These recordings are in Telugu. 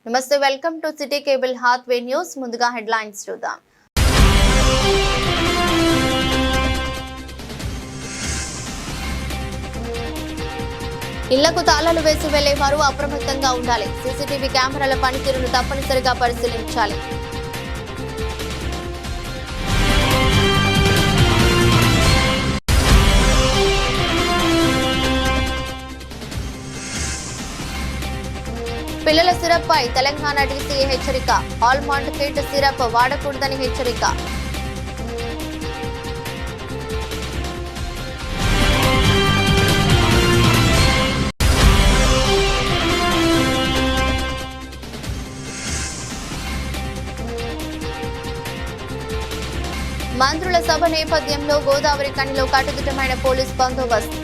నమస్తే, welcome to city cable Hathway news. ముందుగా హెడ్లైన్స్ చూద్దాం. ఇళ్లకు తాళాలు వేసి వెళ్లేవారు అప్రమత్తంగా ఉండాలి. సీసీటీవీ కెమెరాల పనితీరును తప్పనిసరిగా పరిశీలించాలి. పిల్లల సిరప్ పై తెలంగాణ డీసీఏ హెచ్చరిక. ఆల్మండ్ కిట్ సిరప్ వాడకూడదని హెచ్చరిక. మంత్రుల సభ నేపథ్యంలో గోదావరి కనిలో కట్టుదిట్టమైన పోలీస్ బందోబస్తు.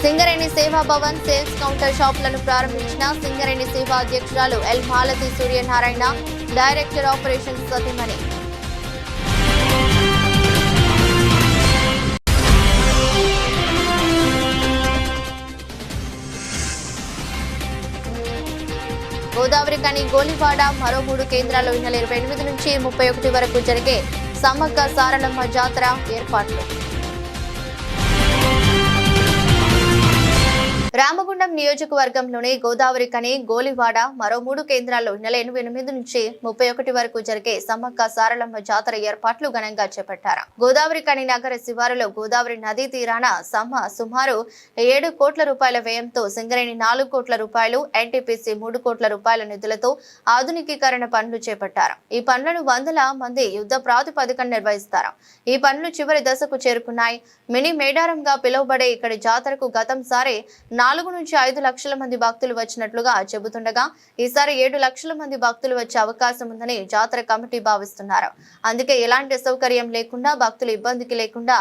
సింగరేణి సేవా భవన్ సేల్స్ కౌంటర్ షాపులను ప్రారంభించిన సింగరేణి సేవా అధ్యక్షురాలు L Malathi Suryanarayana, director operations సతీమణి. గోదావరి కని గోలివాడ మరో 3 కేంద్రాల్లో ఈ నెల 28 నుంచి 31 వరకు జరిగే సమ్మక్క సారలమ్మ జాతర ఏర్పాట్లు. రామగుండం నియోజకవర్గంలోని గోదావరి కని గోలివాడ మరో 3 కేంద్రాల్లో ఈ నెల 28 నుంచి 31 వరకు జరిగే సమ్మక్క సారలమ్మ జాతర ఏర్పాట్లు ఘనంగా చేపట్టారు. గోదావరి కని నగర శివారులో గోదావరి నదీ తీరాన సుమారు 7 కోట్ల రూపాయల వ్యయంతో సింగరేణి 4 కోట్ల రూపాయలు, ఎన్టీపీసీ 3 కోట్ల రూపాయల నిధులతో ఆధునికీకరణ పనులు చేపట్టారు. ఈ పనులను వందల మంది యుద్ధ ప్రాతిపదికన నిర్వహిస్తారు. ఈ పనులు చివరి దశకు చేరుకున్నాయి. మినీ మేడారంగా పిలువబడే ఇక్కడి జాతరకు గతం సారి 4 నుంచి 5 లక్షల మంది భక్తులు వచ్చినట్లుగా చెబుతుండగా ఈసారి 7 లక్షల మంది భక్తులు వచ్చే అవకాశం ఉందని జాతర కమిటీ భావిస్తున్నారు. అందుకే ఎలాంటి సౌకర్యం లేకుండా, భక్తులు ఇబ్బందికి లేకుండా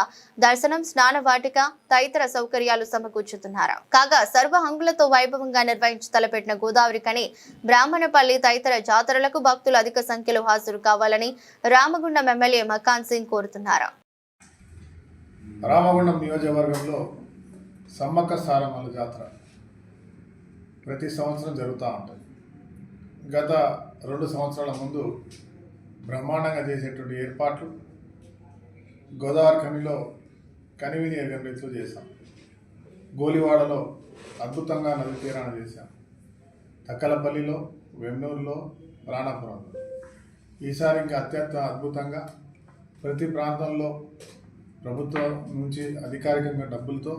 దర్శనం, స్నాన వాటిక తదితర సౌకర్యాలు సమకూర్చుతున్నారు. కాగా సర్వ హంగులతో వైభవంగా నిర్వహించి తలపెట్టిన గోదావరి కని, బ్రాహ్మణపల్లి తదితర జాతరలకు భక్తులు అధిక సంఖ్యలో హాజరు కావాలని రామగుండం ఎమ్మెల్యే మకాన్ సింగ్ కోరుతున్నారు. రామగుండం నియోజకవర్గంలో సమ్మక్క సారమ్మల జాతర ప్రతి సంవత్సరం జరుగుతూ ఉంటుంది. గత 2 సంవత్సరాల ముందు బ్రహ్మాండంగా చేసేటువంటి ఏర్పాట్లు గోదావరి కనిలో కనివిని ఎరగని రీతిలో చేశాం. గోలివాడలో అద్భుతంగా నది తీరాన చేశాం. తక్కలపల్లిలో, వెన్నూరులో, రాణాపురంలో. ఈసారి ఇంకా అత్యంత అద్భుతంగా ప్రతి ప్రాంతంలో ప్రభుత్వం నుంచి అధికారికంగా డబ్బులతో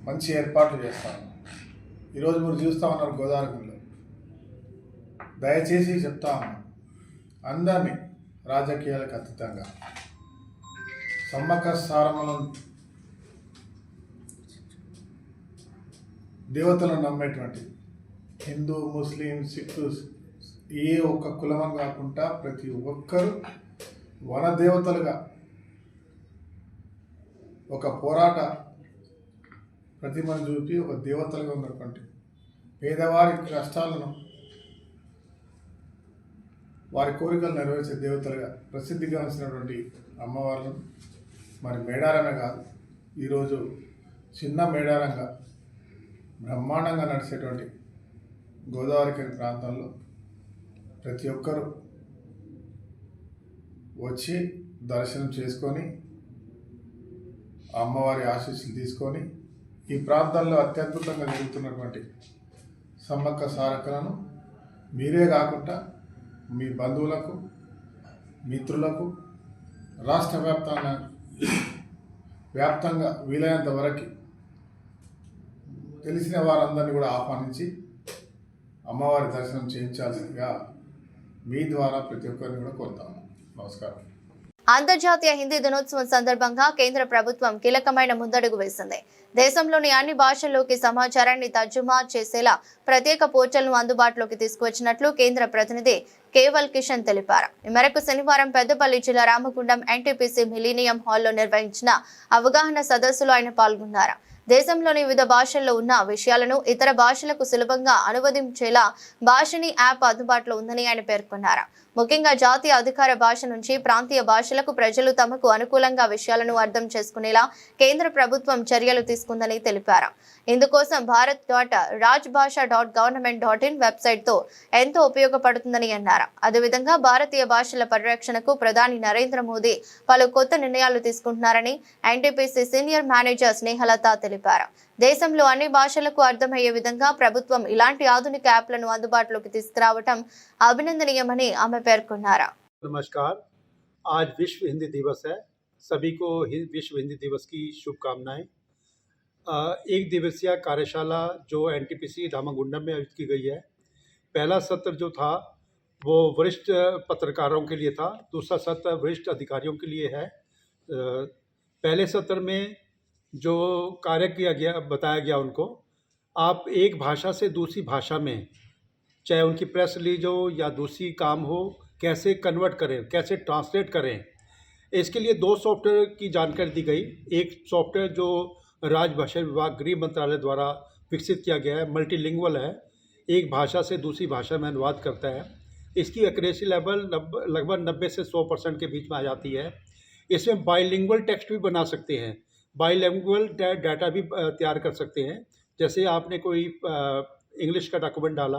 మంచి ఏర్పాట్లు చేస్తాను. ఈరోజు మీరు చూస్తూ ఉన్నారు గోదావరిలో. దయచేసి చెప్తా ఉన్నాను, అందరినీ రాజకీయాలకు అతీతంగా సమ్మక్క సారమ్మలను దేవతలను నమ్మేటువంటి హిందూ, ముస్లిం, సిక్కు ఏ ఒక్క కులమని కాకుండా ప్రతి ఒక్కరూ వనదేవతలుగా ఒక పోరాట ప్రతిమను చూపి ఒక దేవతలుగా ఉన్నటువంటి పేదవారి కష్టాలను, వారి కోరికలు నెరవేర్చే దేవతలుగా ప్రసిద్ధిగాంచినటువంటి అమ్మవార్లను మరి మేడారమే కాదు, ఈరోజు చిన్న మేడారంగా బ్రహ్మాండంగా నడిచేటువంటి గోదావరి కని ప్రాంతంలో ప్రతి ఒక్కరూ వచ్చి దర్శనం చేసుకొని అమ్మవారి ఆశీస్సులు తీసుకొని ఈ ప్రాంతాల్లో అత్యద్భుతంగా జరుగుతున్నటువంటి సమ్మక్క సారక్కలను మీరే కాకుండా మీ బంధువులకు, మిత్రులకు, రాష్ట్ర వ్యాప్తంగా వీలైనంత వరకు తెలిసిన వారందరినీ కూడా ఆహ్వానించి అమ్మవారి దర్శనం చేయించాల్సిందిగా మీ ద్వారా ప్రతి ఒక్కరిని కూడా కోరుతాను. నమస్కారం. అంతర్జాతీయ హిందీ దినోత్సవం సందర్భంగా కేంద్ర ప్రభుత్వం కీలకమైన ముందడుగు వేసింది. దేశంలోని అన్ని భాషల్లోకి సమాచారాన్ని తర్జుమా చేసేలా ప్రత్యేక పోర్టల్ను అందుబాటులోకి తీసుకువచ్చినట్లు కేంద్ర ప్రతినిధి కేవల్ కిషన్ తెలిపారు. ఈ మేరకు శనివారం పెద్దపల్లి జిల్లా రామగుండం ఎన్టీపీసీ మిలీనియం హాల్లో నిర్వహించిన అవగాహన సదస్సులో ఆయన పాల్గొన్నారు. దేశంలోని వివిధ భాషల్లో ఉన్న విషయాలను ఇతర భాషలకు సులభంగా అనువదించేలా భాషిని యాప్ అందుబాటులో ఉందని ఆయన పేర్కొన్నారు. ముఖ్యంగా జాతీయ అధికార భాష నుంచి ప్రాంతీయ భాషలకు ప్రజలు తమకు అనుకూలంగా విషయాలను అర్థం చేసుకునేలా కేంద్ర ప్రభుత్వం చర్యలు తీసుకుందని తెలిపారు. ఇందుకోసం bharat.rajbhasha.government.in వెబ్సైట్తో ఎంతో ఉపయోగపడుతుందని అన్నారు. అదేవిధంగా భారతీయ భాషల పరిరక్షణకు ప్రధాని నరేంద్ర మోదీ పలు కొత్త నిర్ణయాలు తీసుకుంటున్నారని ఎన్టీపీసీ సీనియర్ మేనేజర్ స్నేహలత తెలిపారు. దేశంలో అన్ని భాషలకు అర్థమయ్యే విధంగా ప్రభుత్వం ఇలాంటి ఆధునిక యాప్లను అందుబాటులోకి తీసుకురావడం అభినందనీయమని ఆమె పేర్కొన్నారు. नमस्कार, आज विश्व हिंदी दिवस है। सभी को विश्व हिंदी दिवस की शुभकामनाएं। एक दिवसीय कार्यशाला जो एनटीपीसी रामागुंडम में आयोजित की गई है। पहला सत्र जो था वो वरिष्ठ पत्रकारों के लिए था, दूसरा सत्र वरिष्ठ अधिकारियों के लिए है। पहले सत्र में जो कार्य किया गया बताया गया उनको, आप एक भाषा से दूसरी भाषा में, चाहे उनकी प्रेस रिलीज हो या दूसरी काम हो, कैसे कन्वर्ट करें, कैसे ट्रांसलेट करें, इसके लिए 2 सॉफ्टवेयर की जानकारी दी गई। एक सॉफ्टवेयर जो राजभाषा विभाग गृह मंत्रालय द्वारा विकसित किया गया है, मल्टीलिंगुअल है, एक भाषा से दूसरी भाषा में अनुवाद करता है। इसकी एक्यूरेसी लेवल लगभग 90 से 100% के बीच में आ जाती है। इसमें बाइलिंगुअल टेक्स्ट भी बना सकते हैं, बाइलिंगुअल डाटा भी तैयार कर सकते हैं। जैसे आपने कोई इंग्लिश का डॉक्यूमेंट डाला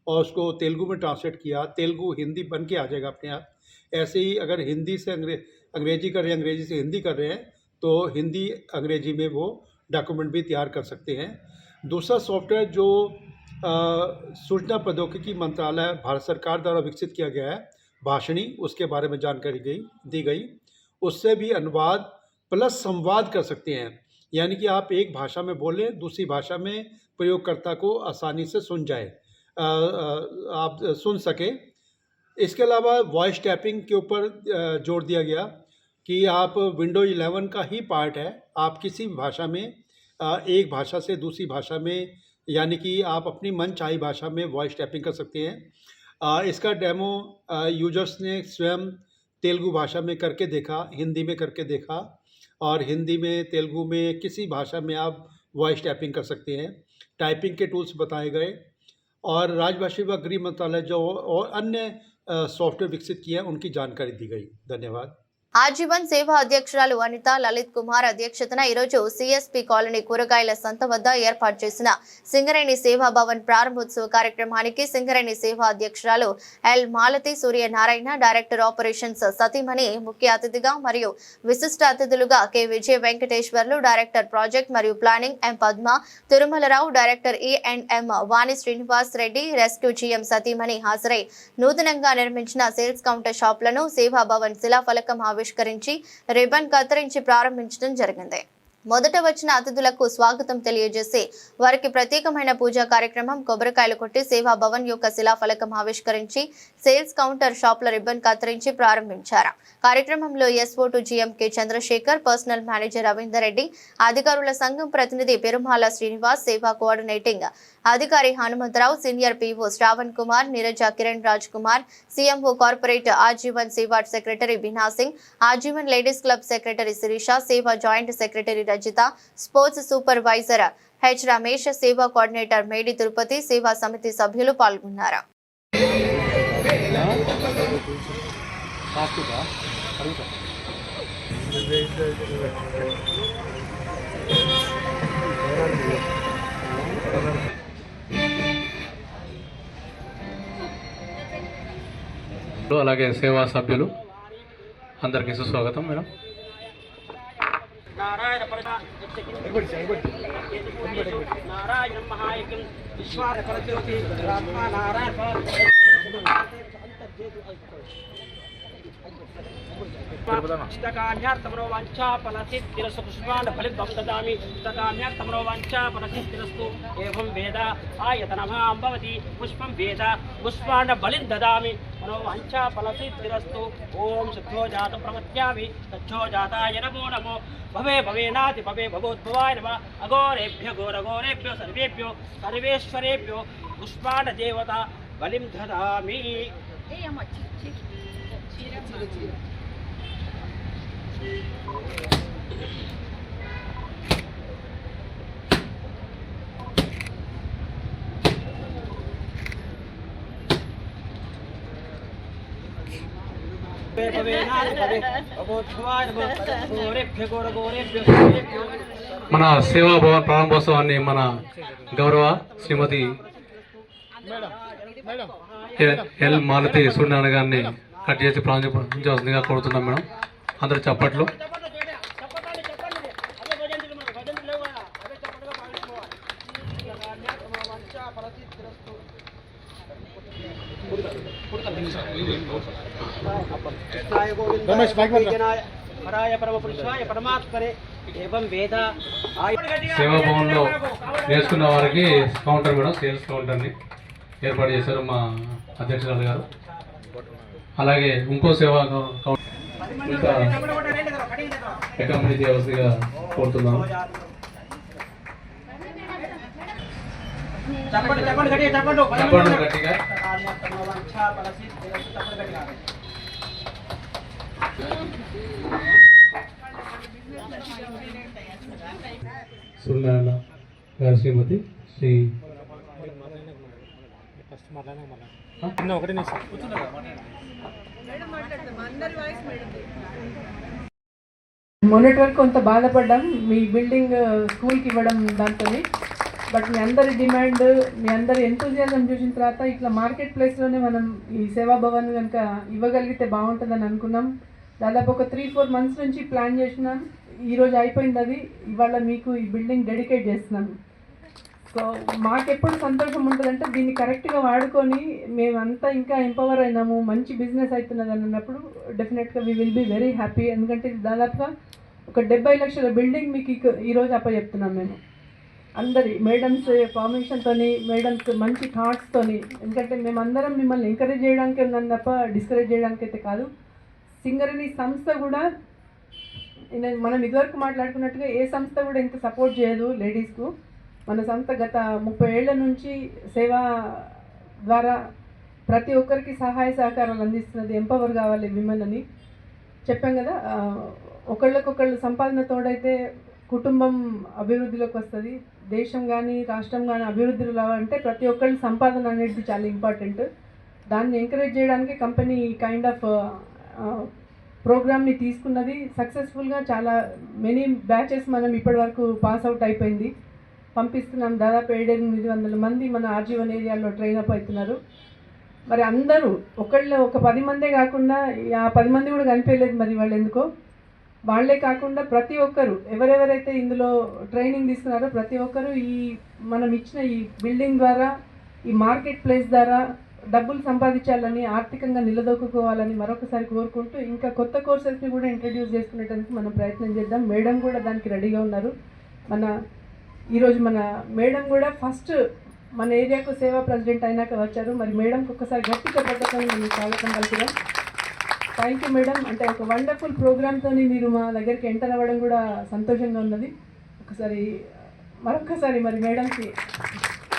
और उसको तेलुगु में ट्रांसलेट किया, तेलुगु हिंदी बन के आ जाएगा अपने आप। ऐसे ही अगर हिंदी से अंग्रेजी कर रहे हैं, अंग्रेजी से हिंदी कर रहे हैं, तो हिंदी अंग्रेजी में वो डॉक्यूमेंट भी तैयार कर सकते हैं। दूसरा सॉफ्टवेयर जो सूचना प्रौद्योगिकी मंत्रालय भारत सरकार द्वारा विकसित किया गया है, भाषिणी, उसके बारे में जानकारी दी गई। उससे भी अनुवाद प्लस संवाद कर सकते हैं, यानी कि आप एक भाषा में बोलें, दूसरी भाषा में प्रयोगकर्ता को आसानी से सुन जाए, आप सुन सके। इसके अलावा वॉइस टैपिंग के ऊपर जोर दिया गया कि आप विंडो 11 का ही पार्ट है। आप किसी भी भाषा में एक भाषा से दूसरी भाषा में, यानी कि आप अपनी मनचाही भाषा में वॉइस टैपिंग कर सकते हैं। इसका डेमो यूजर्स ने स्वयं तेलुगु भाषा में करके देखा, हिंदी में करके देखा, और हिंदी में, तेलुगु में, किसी भाषा में आप वॉइस टैपिंग कर सकते हैं। टाइपिंग के टूल्स बताए गए और राजभाषा विभाग गृह मंत्रालय जो और अन्य सॉफ्टवेयर विकसित किए हैं उनकी जानकारी दी गई। धन्यवाद। ఆజీవన్ సేవ అధ్యక్షురాలు అనిత లలిత్ కుమార్ అధ్యక్షతన ఈరోజు సిఎస్పి కాలనీ కూరగాయల సంత వద్ద ఏర్పాటు చేసిన సింగరేణి సేవా భవన్ ప్రారంభోత్సవ కార్యక్రమానికి సింగరేణి సేవా అధ్యక్షురాలు L Malathi Suryanarayana, director operations సతీమణి ముఖ్య అతిథిగా మరియు విశిష్ట అతిథులుగా కె విజయ వెంకటేశ్వర్లు, డైరెక్టర్ ప్రాజెక్ట్ మరియు ప్లానింగ్ ఎం పద్మ, తిరుమలరావు, డైరెక్టర్ E&M వాణి శ్రీనివాస్ రెడ్డి, రెస్క్యూ GM సతీమణి హాజరై నూతనంగా నిర్మించిన సేల్స్ కౌంటర్ షాప్లను సేవా భవన్ శిలాఫలకం ఆవిష్కరించి రిబన్ కత్తిరించి ప్రారంభించడం జరిగింది. మొదట వచ్చిన అతిథులకు స్వాగతం తెలియజేసి వారికి ప్రత్యేకమైన పూజా కార్యక్రమం, కొబ్బరికాయలు కొట్టి సేవా భవన్ యొక్క శిలాఫలకం ఆవిష్కరించి సేల్స్ కౌంటర్ షాప్ల రిబన్ కత్తిరించి ప్రారంభించారు. కార్యక్రమంలో SO2 GM K Chandrashekar, personal manager Ravinder Reddy, అధికారుల సంఘం ప్రతినిధి పెరుమాల శ్రీనివాస్, సేవా కోఆర్డినేటింగ్ అధికారి Hanumantharao, senior PO Shravan Kumar, Neeraja Kiran Raj Kumar, CMO corporate Ajeevan Seva secretary Bina Singh, Ajeevan ladies club secretary Sirisha, Seva joint secretary Rajitha, sports supervisor H Ramesh, Seva coordinator మేడి తిరుపతి, సేవా సమితి సభ్యులు పాల్గొన్నారు. అలాగే సేవా సభ్యులు అందరికీ సుస్వాగతం. మేడం నారాయణ మహాయజ్ఞం విశ్వాస పరజ్యోతి నారాయణ स्तकाम्यार्थमनो वाञ्छाफलसिद्धिरस्तु पुष्पाण्डफलितं ददामि स्तकाम्यार्थमनो वाञ्छाफलसिद्धिरस्तु एवं वेद आयतनमां भवति पुष्पं वेद पुष्पाण्डबलिं ददामि मनो वाञ्छाफलसिद्धिरस्तु ॐ शुद्धो जातं प्रवत्यामि तच्छो जाताय नमो नमो भवे भवेनाति भवे भवोद्भवाय नमः अघोरेभ्यो घोरघोरेभ्यो सर्वेभ्यो सर्वेश्वरेभ्यो पुष्पाण्डदेवता बलिं ददामि. మన సేవా భవన్ ప్రారంభోత్సవాన్ని మన గౌరవ శ్రీమతి ఎల్ మాలతి సూర్యనారాయణ గారిని కట్ చేసి ప్రారంభించవలసిందిగా కోరుతున్నాం మేడం. అందరూ చప్పట్లు. సేవా భవన్ లో నేర్చుకున్న వారికి కౌంటర్ మేడం, సేల్స్ కౌంటర్ని ఏర్పాటు చేశారు మా అధ్యక్షురాలు గారు. అలాగే ఇంకో సేవా ఇంకా కంపెనీ చేయవలసిందిగా కోరుతున్నాము. చెప్పండి గట్టిగా. సూర్యనారాయణ గారు శ్రీమతి శ్రీ మొన్నటి వరకు కొంత బాధపడ్డాం మీ బిల్డింగ్ స్కూల్కి ఇవ్వడం దాంతో. బట్ మీ అందరి డిమాండ్, మీ అందరి ఎంతూజియాజం చూసిన తర్వాత ఇట్లా మార్కెట్ ప్లేస్లోనే మనం ఈ సేవా భవన్ కనుక ఇవ్వగలిగితే బాగుంటుందని అనుకున్నాం. దాదాపు ఒక 3-4 మంత్స్ నుంచి ప్లాన్ చేసినాం. ఈరోజు అయిపోయింది అది. ఇవాళ మీకు ఈ బిల్డింగ్ డెడికేట్ చేస్తున్నాను. సో మాకెప్పుడు సంతోషం ఉంటుందంటే దీన్ని కరెక్ట్గా వాడుకొని మేమంతా ఇంకా ఎంపవర్ అయినాము, మంచి బిజినెస్ అవుతున్నది అన్నప్పుడు డెఫినెట్గా we will be very happy. ఎందుకంటే ఇది దాదాపుగా ఒక 70 లక్షల బిల్డింగ్ మీకు ఈరోజు అప్పచెప్తున్నాం మేము. అందరి మేడమ్స్ పర్మిషన్తో, మేడమ్స్ మంచి థాట్స్తో. ఎందుకంటే మేమందరం మిమ్మల్ని ఎంకరేజ్ చేయడానికి ఉన్నాను తప్ప డిస్కరేజ్ చేయడానికి అయితే కాదు. సింగరేణి సంస్థ కూడా మనం ఇదివరకు మాట్లాడుకున్నట్టుగా ఏ సంస్థ కూడా ఇంత సపోర్ట్ చేయదు లేడీస్కు. మన సంస్థ గత 30 ఏళ్ల నుంచి సేవా ద్వారా ప్రతి ఒక్కరికి సహాయ సహకారాలు అందిస్తున్నది. ఎంపవర్ కావాలి విమెన్ అని చెప్పాం కదా. ఒకళ్ళకొకళ్ళు సంపాదన తోడైతే కుటుంబం అభివృద్ధిలోకి వస్తుంది. దేశం కానీ రాష్ట్రం కానీ అభివృద్ధిలో రావాలంటే ప్రతి ఒక్కళ్ళ సంపాదన అనేది చాలా ఇంపార్టెంట్. దాన్ని ఎంకరేజ్ చేయడానికి కంపెనీ కైండ్ ఆఫ్ ప్రోగ్రామ్ని తీసుకున్నది. సక్సెస్ఫుల్గా చాలా మెనీ బ్యాచెస్ మనం ఇప్పటి వరకు పాస్ అవుట్ అయిపోయింది, పంపిస్తున్నాం. దాదాపు 700-800 మంది మన ఆర్జీవన్ ఏరియాలో ట్రైన్ అప్ అవుతున్నారు. మరి అందరూ ఒక 10 మందే కాకుండా ఆ 10 మంది కూడా కనిపించలేదు. మరి వాళ్ళు ఎందుకో వాళ్ళే కాకుండా ప్రతి ఒక్కరు ఎవరెవరైతే ఇందులో ట్రైనింగ్ తీసుకున్నారో ప్రతి ఒక్కరు ఈ మనం ఇచ్చిన ఈ బిల్డింగ్ ద్వారా, ఈ మార్కెట్ ప్లేస్ ద్వారా డబ్బులు సంపాదించాలని, ఆర్థికంగా నిలదొక్కుకోవాలని మరొకసారి కోరుకుంటూ ఇంకా కొత్త కోర్సెస్ని కూడా ఇంట్రడ్యూస్ చేసుకునేటందుకు మనం ప్రయత్నం చేద్దాం. మేడం కూడా దానికి రెడీగా ఉన్నారు. ఈరోజు మన మేడం కూడా ఫస్ట్ మన ఏరియాకు సేవా ప్రెసిడెంట్ అయినాక వచ్చారు. మరి మేడంకి ఒక్కసారి గట్టిగా పద్ధతిని మనం స్వాగతం పలుకుదాం. Thank you madam. అంటే ఒక వండర్ఫుల్ ప్రోగ్రామ్తో మీరు మా దగ్గరికి ఎంటర్ అవ్వడం కూడా సంతోషంగా ఉన్నది. మరొకసారి మరి మేడంకి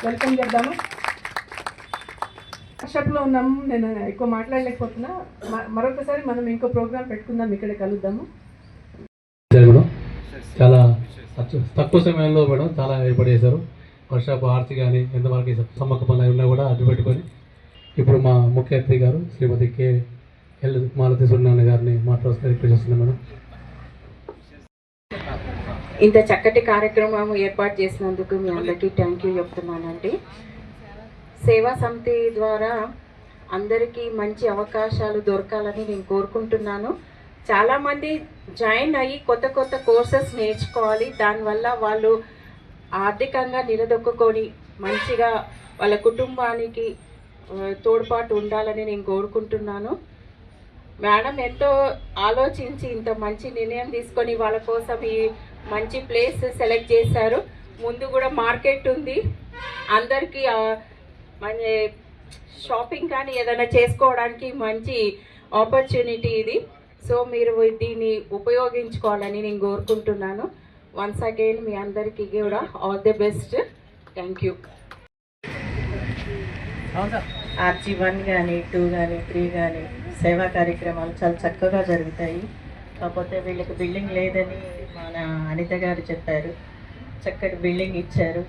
వెల్కమ్ చేద్దాము. వర్క్షాప్లో ఉన్నాము, నేను ఎక్కువ మాట్లాడలేకపోతున్నా. మరొకసారి మనం ఇంకో ప్రోగ్రామ్ పెట్టుకుందాం, ఇక్కడ కలుద్దాము. చాలా తక్కువ సమయంలో మేడం చాలా ఏర్పాటు చేశారు. వర్షాపు ఆర్తి కానీ ఎంతవరకు సమ్మక్క పనులు ఉన్నా కూడా అడ్డు పెట్టుకొని ఇప్పుడు మా ముఖ్య అతిథి గారు శ్రీమతి ఎల్ మాలతి సూర్యనారాయణ గారిని మాట్లాడుతూ రిక్వెస్ట్ చేస్తున్నాం మేడం. ఇంత చక్కటి కార్యక్రమం ఏర్పాటు చేసినందుకు మీ అందరికీ థ్యాంక్ యూ చెప్తున్నానండి. సేవా సమితి ద్వారా అందరికీ మంచి అవకాశాలు దొరకాలని నేను కోరుకుంటున్నాను. చాలామంది జాయిన్ అయ్యి కొత్త కోర్సెస్ నేర్చుకోవాలి. దానివల్ల వాళ్ళు ఆర్థికంగా నిలదొక్కుని మంచిగా వాళ్ళ కుటుంబానికి తోడ్పాటు ఉండాలని నేను కోరుకుంటున్నాను. మేడం ఎంతో ఆలోచించి ఇంత మంచి నిర్ణయం తీసుకొని వాళ్ళ కోసం ఈ మంచి ప్లేస్ సెలెక్ట్ చేశారు. ముందు కూడా మార్కెట్ ఉంది, అందరికీ మన షాపింగ్ కానీ ఏదైనా చేసుకోవడానికి మంచి ఆపర్చునిటీ ఇది. సో మీరు దీన్ని ఉపయోగించుకోవాలని నేను కోరుకుంటున్నాను. వన్స్ అగైన్ మీ అందరికీ కూడా all the best. Thank you. RG1 కానీ 2 కానీ 3 కానీ సేవా కార్యక్రమాలు చాలా చక్కగా జరుగుతాయి. కాకపోతే వీళ్ళకి బిల్డింగ్ లేదని మన అనిత గారు చెప్పారు. చక్కటి బిల్డింగ్ ఇచ్చారు.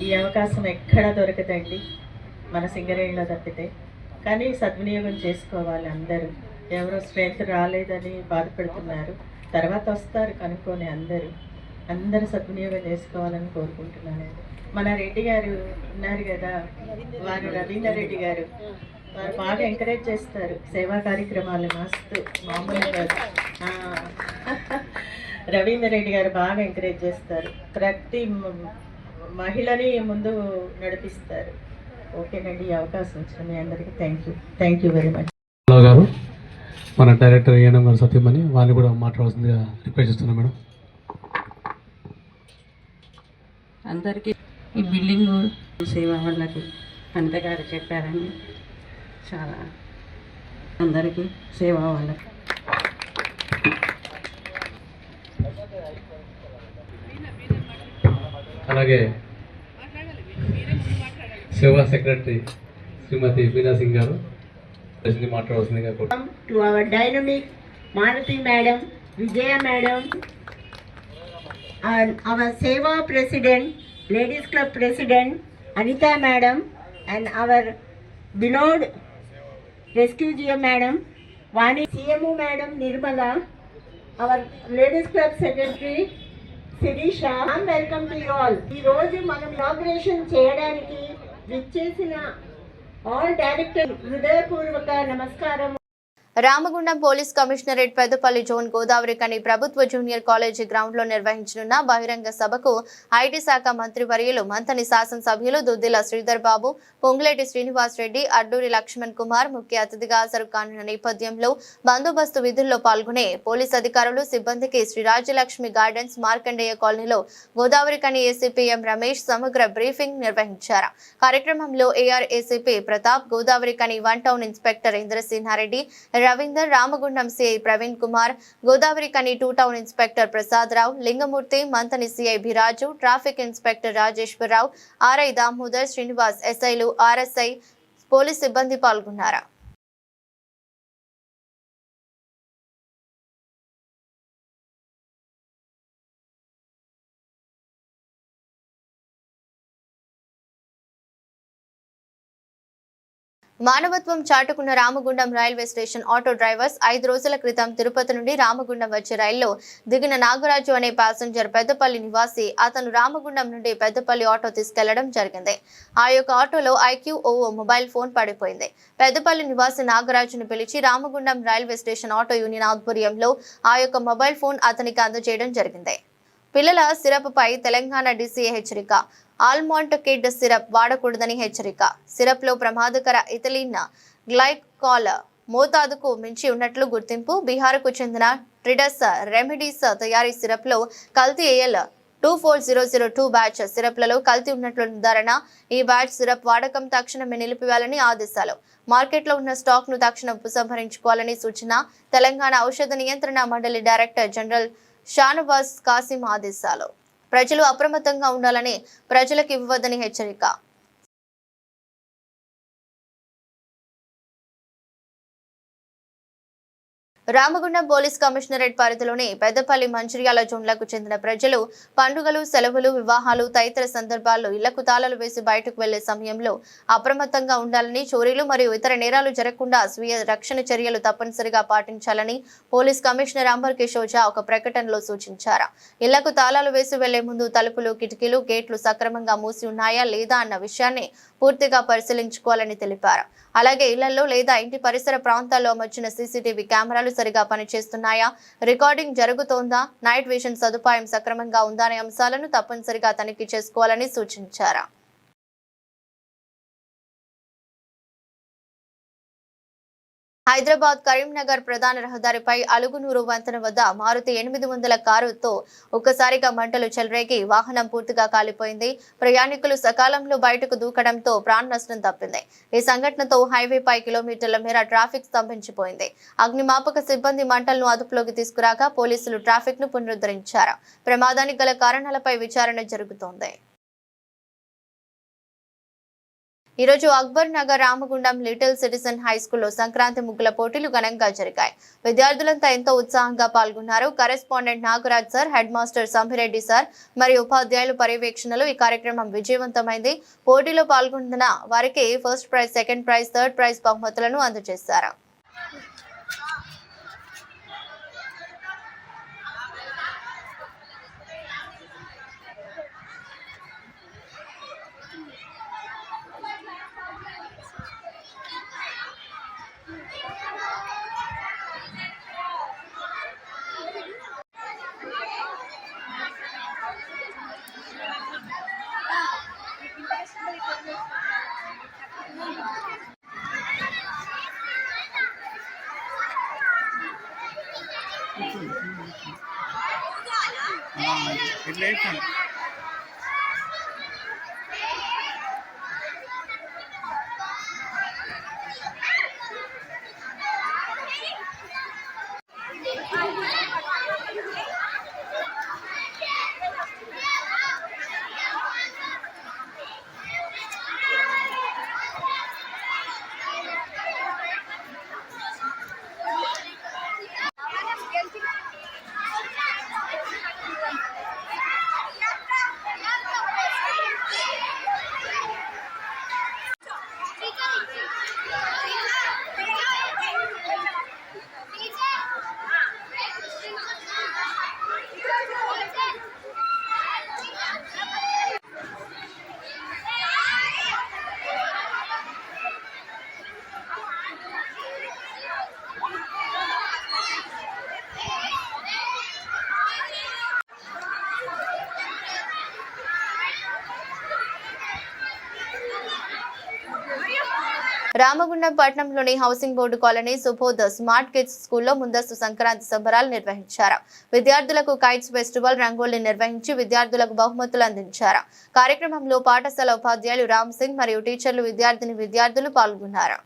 ఈ అవకాశం ఎక్కడా దొరకదండి మన సింగరేణిలో తప్పితే. కానీ సద్వినియోగం చేసుకోవాలి అందరూ. ఎవరో స్ట్రెంత్ రాలేదని బాధపడుతున్నారు. తర్వాత వస్తారు కనుక్కొని అందరూ సద్వినియోగం చేసుకోవాలని కోరుకుంటున్నాను. మన రెడ్డి గారు ఉన్నారు కదా, వారు రవీందర్ రెడ్డి గారు, వారు బాగా ఎంకరేజ్ చేస్తారు సేవా కార్యక్రమాలు. మస్తు మామూలు కాదు. రవీందర్ రెడ్డి గారు బాగా ఎంకరేజ్ చేస్తారు, ప్రతి మహిళని ముందు నడిపిస్తారు. ఓకేనండి, ఈ అవకాశం ఇచ్చిన మీ అందరికీ థ్యాంక్ యూ వెరీ మచ్. గారు మన డైరెక్టర్ ఏఎన్ఎం గారు సత్యమని వాళ్ళు కూడా మాట్లాడాల్సిందిగా రిక్వెస్ట్ చేస్తున్నాం మేడం. అందరికీ ఈ బిల్డింగ్ సేవ వాళ్ళకి అనిత గారు చెప్పారని చాలా అందరికీ సేవ వాళ్ళకి అలాగే సేవా సెక్రటరీ శ్రీమతి బీనా సింగ్ గారు మాట్లాడాల్సిందిగా to our dynamic Maruti madam, Vijaya madam, and our Seva president, Ladies Club president, Anita madam, and our beloved Rescue madam, Vani CMO madam Nirmala, our Ladies Club secretary, Sirisha. Welcome to you all. ఈ రోజు మనం ఇనాగ్రేషన్ చేయడానికి విచ్చేసిన ఆల్ డైరెక్టర్ హృదయపూర్వక నమస్కారం. Ramagundam police commissionerate Peddapalli zone Godavarikhani ప్రభుత్వ జూనియర్ కాలేజీ గ్రౌండ్ లో నిర్వహించనున్న బహిరంగ సభకు ఐటీ శాఖ మంత్రి వర్యులు మంతని శాసనసభ్యులు దుద్దిల శ్రీధర్ బాబు, పొంగులేటి శ్రీనివాస్ రెడ్డి, అడ్డూరి లక్ష్మణ్ కుమార్ ముఖ్య అతిథిగా హాజరు కానున్న నేపథ్యంలో బందోబస్తు విధుల్లో పాల్గొనే పోలీస్ అధికారులు సిబ్బందికి శ్రీ రాజ్యలక్ష్మి గార్డెన్స్ మార్కండేయ కాలనీలో గోదావరికని ఏసీపీ ఎం రమేష్ సమగ్ర బ్రీఫింగ్ నిర్వహించారు. కార్యక్రమంలో AR ACP Pratap, Godavarikhani 1 town inspector Indrasimhareddy, Ravinder, Ramagundam CI Praveen Kumar, Godavarikhani 2 town inspector Prasad Rao, Lingamurthy, Manthani CI Bhiraju, traffic inspector Rajeshwararao, RI Damodar, Srinivas, ఎస్ఐలు, ఆర్ఎస్ఐ పోలీస్ సిబ్బంది పాల్గొన్నారు. మానవత్వం చాటుకున్న Ramagundam railway station auto drivers 5 రోజుల క్రితం తిరుపతి నుండి రామగుండం వచ్చే రైల్లో దిగిన నాగరాజు అనే ప్యాసింజర్ పెద్దపల్లి నివాసి. అతను రామగుండం నుండి పెద్దపల్లి ఆటో తీసుకెళ్లడం జరిగింది. ఆ యొక్క ఆటోలో IQOO మొబైల్ ఫోన్ పడిపోయింది. పెద్దపల్లి నివాసి నాగరాజును పిలిచి Ramagundam railway station auto union ఆధ్వర్యంలో ఆ యొక్క మొబైల్ ఫోన్ అతనికి అందజేయడం జరిగింది. పిల్లల సిరప్ పై తెలంగాణ DCA హెచ్చరిక. ఆల్మండ్ కిడ్ సిరప్ వాడకూడదని హెచ్చరిక. సిరప్ లో ప్రమాదకర ఇథిలిన్ గ్లైకాల్ మోతాదుకు మించి ఉన్నట్లు గుర్తింపు. బీహార్కు చెందిన ట్రిడస్ రెమెడీస్ తయారీ సిరప్ లో కల్తీ AL 24002 బ్యాచ్ సిరప్లలో కల్తీ ఉన్నట్లు నిర్ధారణ. ఈ బ్యాచ్ సిరప్ వాడకం తక్షణమే నిలిపివేయాలని ఆదేశాలు. మార్కెట్లో ఉన్న స్టాక్ ను తక్షణం ఉపసంహరించుకోవాలని సూచన. తెలంగాణ ఔషధ నియంత్రణ మండలి డైరెక్టర్ జనరల్ షానవాజ్ కాసిం ఆదేశాలు. ప్రజలు అప్రమత్తంగా ఉండాలని, ప్రజలకు ఇవ్వవద్దని హెచ్చరిక. రామగుండం పోలీస్ కమిషనరేట్ పరిధిలోని పెద్దపల్లి, మంచిర్యాల జోన్లకు చెందిన ప్రజలు పండుగలు, సెలవులు, వివాహాలు తదితర సందర్భాల్లో ఇళ్లకు తాళాలు వేసి బయటకు వెళ్లే సమయంలో అప్రమత్తంగా ఉండాలని, చోరీలు మరియు ఇతర నేరాలు జరగకుండా స్వీయ రక్షణ చర్యలు తప్పనిసరిగా పాటించాలని పోలీస్ కమిషనర్ అంబర్ కిషోర్ ఝా ఒక ప్రకటనలో సూచించారు. ఇళ్లకు తాళాలు వేసి వెళ్లే ముందు తలుపులు, కిటికీలు, గేట్లు సక్రమంగా మూసి ఉన్నాయా లేదా అన్న విషయాన్ని పూర్తిగా పరిశీలించుకోవాలని తెలిపారు. అలాగే ఇళ్లలో లేదా ఇంటి పరిసర ప్రాంతాల్లో అమర్చిన CCTV కెమెరాలు సరిగా పనిచేస్తున్నాయా, రికార్డింగ్ జరుగుతోందా, నైట్ విజన్ సదుపాయం సక్రమంగా ఉందా అనే అంశాలను తప్పనిసరిగా తనిఖీ చేసుకోవాలని సూచించారు. హైదరాబాద్ కరీంనగర్ ప్రధాన రహదారిపై అలుగునూరు వంతెన వద్ద మారుతి 800 కారుతో ఒక్కసారిగా మంటలు చెలరేగి వాహనం పూర్తిగా కాలిపోయింది. ప్రయాణికులు సకాలంలో బయటకు దూకడంతో ప్రాణ నష్టం తప్పింది. ఈ సంఘటనతో హైవేపై కిలోమీటర్ల మేర ట్రాఫిక్ స్తంభించిపోయింది. అగ్నిమాపక సిబ్బంది మంటలను అదుపులోకి తీసుకురాగా పోలీసులు ట్రాఫిక్ ను పునరుద్ధరించారు. ప్రమాదానికి గల కారణాలపై విచారణ జరుగుతోంది. ఈ రోజు Akbar Nagar Ramagundam little citizen high స్కూల్లో సంక్రాంతి ముగ్గుల పోటీలు ఘనంగా జరిగాయి. విద్యార్థులంతా ఎంతో ఉత్సాహంగా పాల్గొన్నారు. Correspondent Nagaraj sir, head master Sambhireddy sir మరియు ఉపాధ్యాయుల పర్యవేక్షణలో ఈ కార్యక్రమం విజయవంతమైంది. పోటీలో పాల్గొన్న వారికి first prize, second prize, third prize బహుమతులను అందజేశారు. రామగుండం పట్టణంలోని housing board colony Subodh smart kids స్కూల్లో ముందస్తు సంక్రాంతి సంబరాలు నిర్వహించారు. విద్యార్థులకు కైట్స్ ఫెస్టివల్ రంగోలీ నిర్వహించి విద్యార్థులకు బహుమతులు అందించారు. కార్యక్రమంలో పాఠశాల ఉపాధ్యాయులు రామ్ సింగ్ మరియు టీచర్లు విద్యార్థులు పాల్గొన్నారు.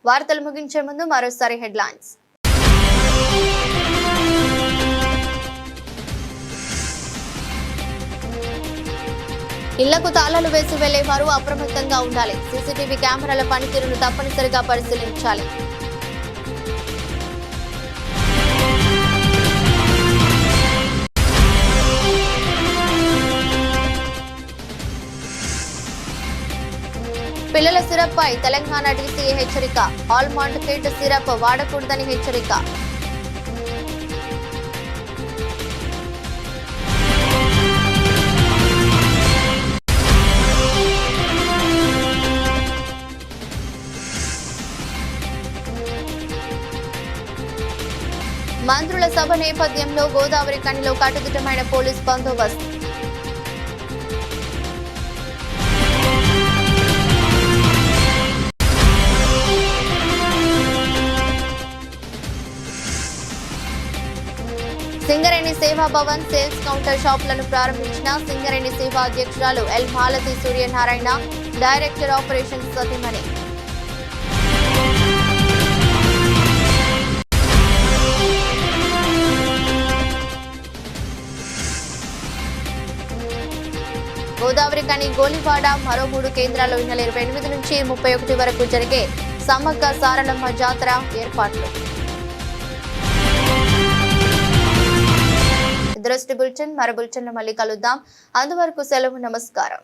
వార్తలు ముగించే ముందు మరోసారి హెడ్లైన్స్. ఇళ్లకు తాళాలు వేసి వెళ్లే వారు అప్రమత్తంగా ఉండాలి. సీసీటీవీ కెమెరాల పనితీరును తప్పనిసరిగా పరిశీలించాలి. పిల్లల సిరప్ పై తెలంగాణ డీసీఏ హెచ్చరిక. ఆల్మండ్ కిట్ సిరప్ వాడకూడదని హెచ్చరిక. మంత్రుల సభ నేపథ్యంలో గోదావరి కనిలో కట్టుదిట్టమైన పోలీస్ బందోబస్తు. సింగరేణి సేవా భవన్ సేల్స్ కౌంటర్ షాపులను ప్రారంభించిన సింగరేణి సేవా అధ్యక్షురాలు L Malathi Suryanarayana, director operations సతీమణి. గోదావరి కని గోలివాడ మరో 3 కేంద్రాల్లో ఈ నెల 28 నుంచి 31 వరకు జరిగే సమ్మక్క సారలమ్మ జాతర ఏర్పాట్లు. దృష్టి బులెటిన్ మరో బులెటిన్లో మళ్ళీ కలుద్దాం. అంతవరకు సెలవు. నమస్కారం.